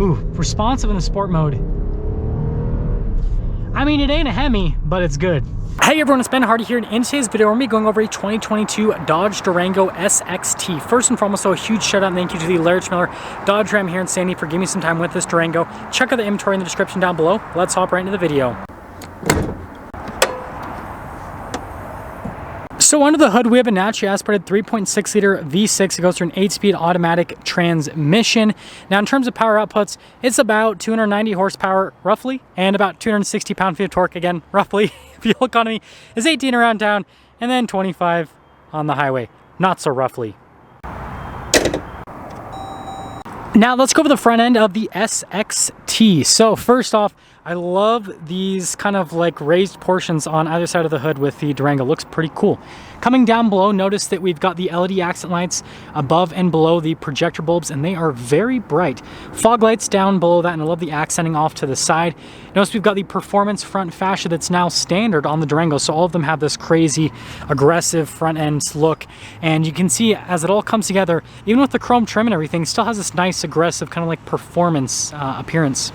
Ooh, responsive in the sport mode. I mean, it ain't a Hemi, but it's good. Hey everyone, it's Ben Hardy here, and in today's video we're going to be going over a 2022 Dodge Durango SXT. First and foremost, a huge shout out and thank you to the Larry Miller Dodge Ram here in Sandy for giving me some time with this Durango. Check out the inventory in the description down below. Let's hop right into the video. So under the hood, we have a naturally aspirated 3.6 liter V6. It goes through an 8-speed automatic transmission. Now in terms of power outputs, it's about 290 horsepower roughly, and about 260 pound-feet of torque, again, roughly. Fuel economy is 18 around town, and then 25 on the highway. Not so roughly. Now let's go over the front end of the SXT. So first off, I love these kind of like raised portions on either side of the hood with the Durango. Looks pretty cool. Coming down below, notice that we've got the LED accent lights above and below the projector bulbs, and they are very bright. Fog lights down below that, and I love the accenting off to the side. Notice we've got the performance front fascia that's now standard on the Durango, so all of them have this crazy aggressive front end look. And you can see as it all comes together, even with the chrome trim and everything, still has this nice aggressive kind of like performance appearance.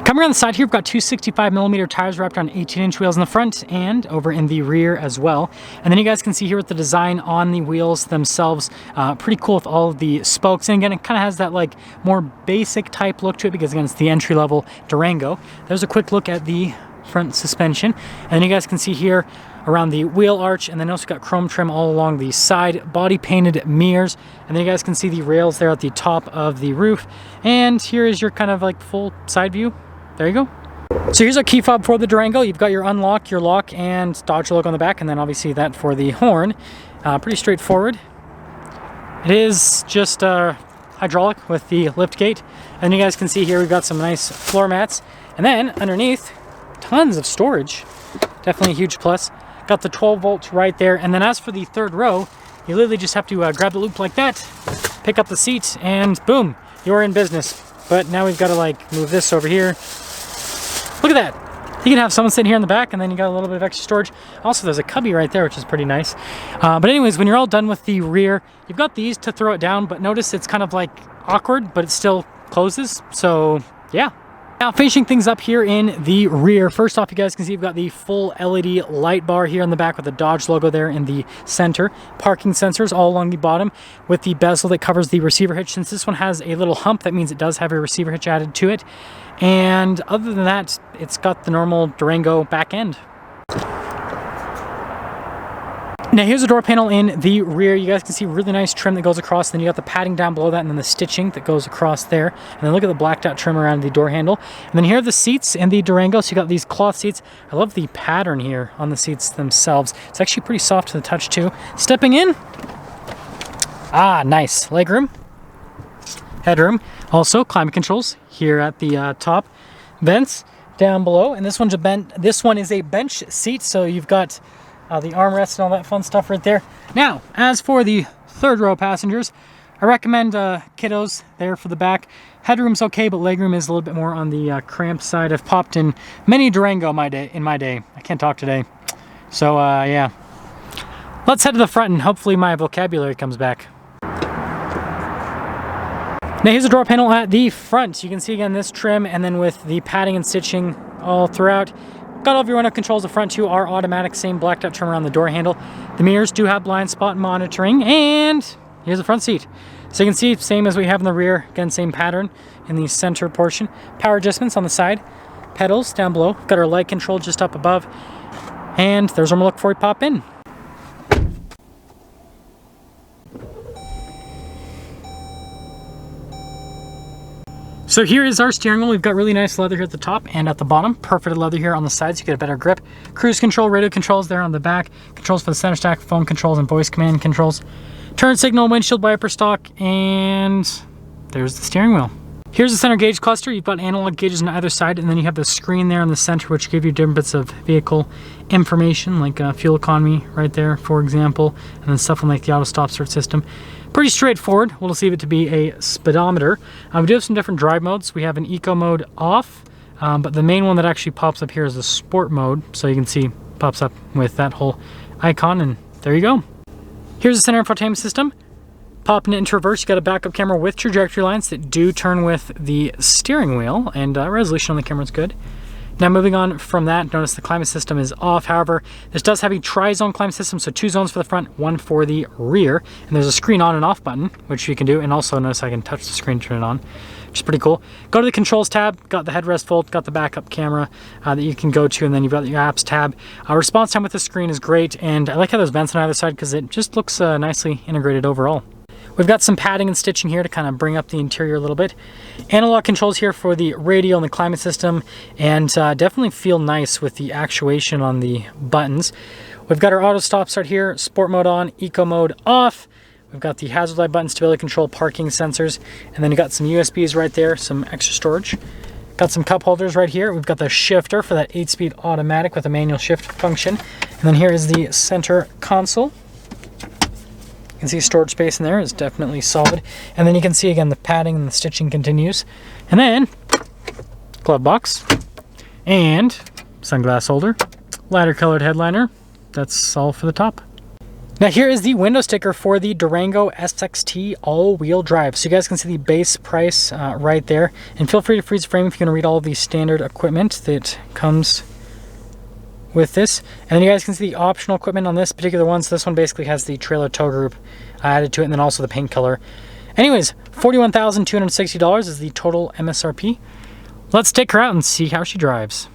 Coming around the side here, we've got two 65mm tires wrapped on 18-inch wheels in the front and over in the rear as well. And then you guys can see here with the design on the wheels themselves, pretty cool with all of the spokes. And again, it kind of has that like more basic type look to it because again, it's the entry-level Durango. There's a quick look at the front suspension. And then you guys can see here around the wheel arch, and then also got chrome trim all along the side, body painted mirrors, and then you guys can see the rails there at the top of the roof. And here is your kind of like full side view. There you go. So here's our key fob for the Durango. You've got your unlock, your lock, and Dodge logo on the back, and then obviously that for the horn. Pretty straightforward. It is just hydraulic with the lift gate. And you guys can see here we've got some nice floor mats. And then underneath, tons of storage. Definitely a huge plus. Got the 12 volt right there. And then as for the third row, you literally just have to grab the loop like that, pick up the seat, and boom, you're in business. But now we've got to like move this over here. Look at that. You can have someone sitting here in the back, and then you got a little bit of extra storage. Also, there's a cubby right there, which is pretty nice. But anyways, when you're all done with the rear, you've got these to throw it down, but notice it's kind of like awkward, but it still closes. So yeah. Now finishing things up here in the rear, first off you guys can see we've got the full LED light bar here in the back with the Dodge logo there in the center. Parking sensors all along the bottom with the bezel that covers the receiver hitch. Since this one has a little hump, that means it does have a receiver hitch added to it. And other than that, it's got the normal Durango back end. Now here's the door panel in the rear. You guys can see really nice trim that goes across. Then you got the padding down below that, and then the stitching that goes across there. And then look at the blacked out trim around the door handle. And then here are the seats in the Durango. So you got these cloth seats. I love the pattern here on the seats themselves. It's actually pretty soft to the touch too. Stepping in. Ah, nice. Legroom. Headroom. Also climate controls here at the top. Vents down below. And this one is a bench seat. So you've got the armrest and all that fun stuff right there. Now, as for the third row passengers, I recommend kiddos there for the back. Headroom's okay, but legroom is a little bit more on the cramped side. I've popped in many Durango in my day. I can't talk today. So, yeah. Let's head to the front and hopefully my vocabulary comes back. Now here's the door panel at the front. You can see again this trim, and then with the padding and stitching all throughout. Got all of your window controls. The front two are automatic, same blacked out trim around the door handle. The mirrors do have blind spot monitoring, and here's the front seat. So you can see, same as we have in the rear, again, same pattern in the center portion. Power adjustments on the side, pedals down below. Got our light control just up above, and there's our look before we pop in. So here is our steering wheel. We've got really nice leather here at the top and at the bottom. Perfect leather here on the sides, so you get a better grip. Cruise control, radio controls there on the back. Controls for the center stack, phone controls, and voice command controls. Turn signal, windshield wiper stock, and there's the steering wheel. Here's the center gauge cluster. You've got analog gauges on either side, and then you have the screen there in the center, which give you different bits of vehicle information, like fuel economy right there, for example, and then stuff like the auto stop start system. Pretty straightforward. We'll see it to be a speedometer. We do have some different drive modes. We have an eco mode off, but the main one that actually pops up here is the sport mode. So you can see pops up with that whole icon, and there you go. Here's the center infotainment system. Popping it into reverse, you got a backup camera with trajectory lines that do turn with the steering wheel, and resolution on the camera is good. Now moving on from that, notice the climate system is off. However, this does have a tri-zone climate system, so 2 zones for the front, 1 for the rear. And there's a screen on and off button, which you can do. And also notice I can touch the screen to turn it on, which is pretty cool. Go to the controls tab, got the headrest fold, got the backup camera that you can go to, and then you've got your apps tab. Response time with the screen is great, and I like how there's vents on either side because it just looks nicely integrated overall. We've got some padding and stitching here to kind of bring up the interior a little bit. Analog controls here for the radio and the climate system, and definitely feel nice with the actuation on the buttons. We've got our auto stop start here, sport mode on, eco mode off. We've got the hazard light button, stability control, parking sensors, and then you got some USBs right there, some extra storage. Got some cup holders right here. We've got the shifter for that 8-speed automatic with a manual shift function. And then here is the center console. You can see storage space in there is definitely solid. And then you can see again the padding and the stitching continues. And then glove box and sunglass holder, lighter colored headliner. That's all for the top. Now here is the window sticker for the Durango SXT all-wheel drive. So you guys can see the base price right there. And feel free to freeze frame if you want to read all of the standard equipment that comes with this. And then you guys can see the optional equipment on this particular one. So this one basically has the trailer tow group added to it, and then also the paint color. Anyways, $41,260 is the total MSRP. Let's take her out and see how she drives.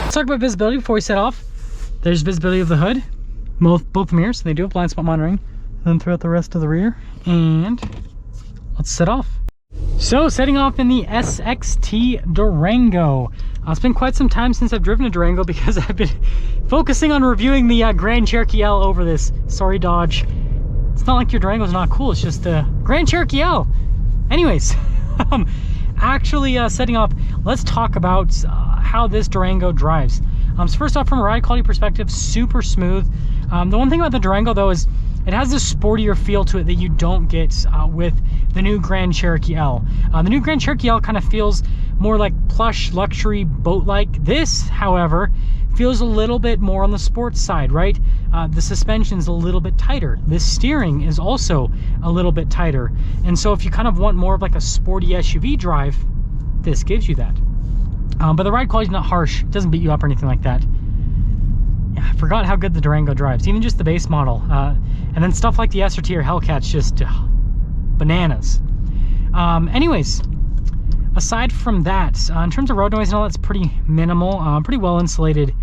Let's talk about visibility before we set off. There's visibility of the hood, both mirrors. They do have blind spot monitoring. Then throughout the rest of the rear, and let's set off. So setting off in the SXT Durango. It's been quite some time since I've driven a Durango because I've been focusing on reviewing the Grand Cherokee L over this. Sorry, Dodge. It's not like your Durango's not cool. It's just the Grand Cherokee L. Anyways, actually setting off, let's talk about how this Durango drives. So first off, from a ride quality perspective, super smooth. The one thing about the Durango though is it has this sportier feel to it that you don't get with the new Grand Cherokee L. The new Grand Cherokee L kind of feels more like plush luxury boat-like. This, however, feels a little bit more on the sports side, right? The suspension's a little bit tighter. The steering is also a little bit tighter. And so if you kind of want more of like a sporty SUV drive, this gives you that. But the ride quality's not harsh. It doesn't beat you up or anything like that. Yeah, I forgot how good the Durango drives, even just the base model. And then stuff like the SRT or Hellcat's just bananas. Anyways, aside from that, in terms of road noise and all, that's pretty minimal. Pretty well insulated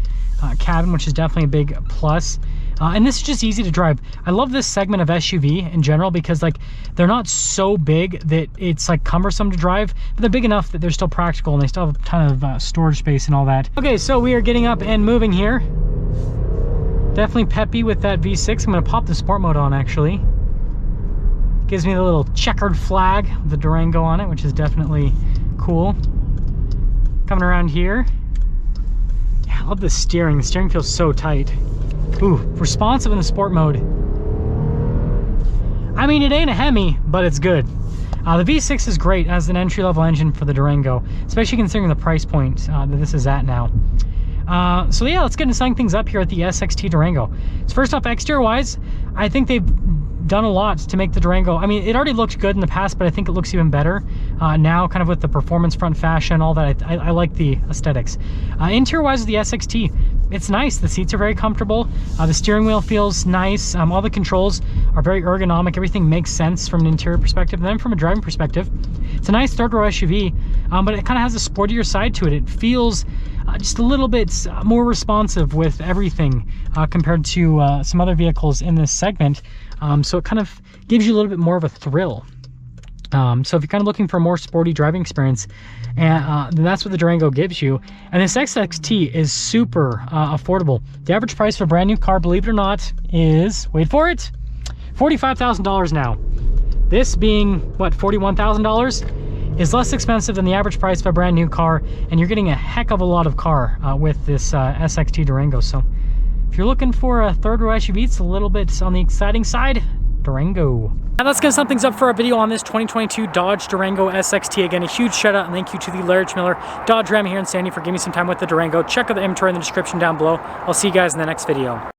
cabin, which is definitely a big plus. And this is just easy to drive. I love this segment of SUV in general because like they're not so big that it's like cumbersome to drive, but they're big enough that they're still practical and they still have a ton of storage space and all that. Okay, so we are getting up and moving here. Definitely peppy with that V6. I'm gonna pop the sport mode on actually. Gives me the little checkered flag with the Durango on it, which is definitely cool. Coming around here. Yeah, I love the steering. The steering feels so tight. Ooh, responsive in the sport mode. I mean, it ain't a Hemi, but it's good. The V6 is great as an entry-level engine for the Durango, especially considering the price point that this is at now. So yeah, let's get into setting things up here at the SXT Durango. So first off, exterior-wise, I think they've done a lot to make the Durango. I mean, it already looked good in the past, but I think it looks even better now, kind of with the performance front fascia and all that. I like the aesthetics. Interior-wise with the SXT, it's nice. The seats are very comfortable. The steering wheel feels nice. All the controls are very ergonomic. Everything makes sense from an interior perspective. And then from a driving perspective, it's a nice third-row SUV, but it kind of has a sportier side to it. It feels just a little bit more responsive with everything compared to some other vehicles in this segment. So it kind of gives you a little bit more of a thrill. So if you're kind of looking for a more sporty driving experience, then that's what the Durango gives you. And this SXT is super affordable. The average price for a brand new car, believe it or not, is, wait for it, $45,000 now. This being, what, $41,000? Is less expensive than the average price of a brand new car, and you're getting a heck of a lot of car with this SXT Durango. So if if you're looking for a third row SUV, it's a little bit on the exciting side, Durango. And that's gonna sum things up for our video on this 2022 Dodge Durango SXT. Again, a huge shout out and thank you to the Large Miller Dodge Ram here in Sandy for giving me some time with the Durango. Check out the inventory in the description down below. I'll see you guys in the next video.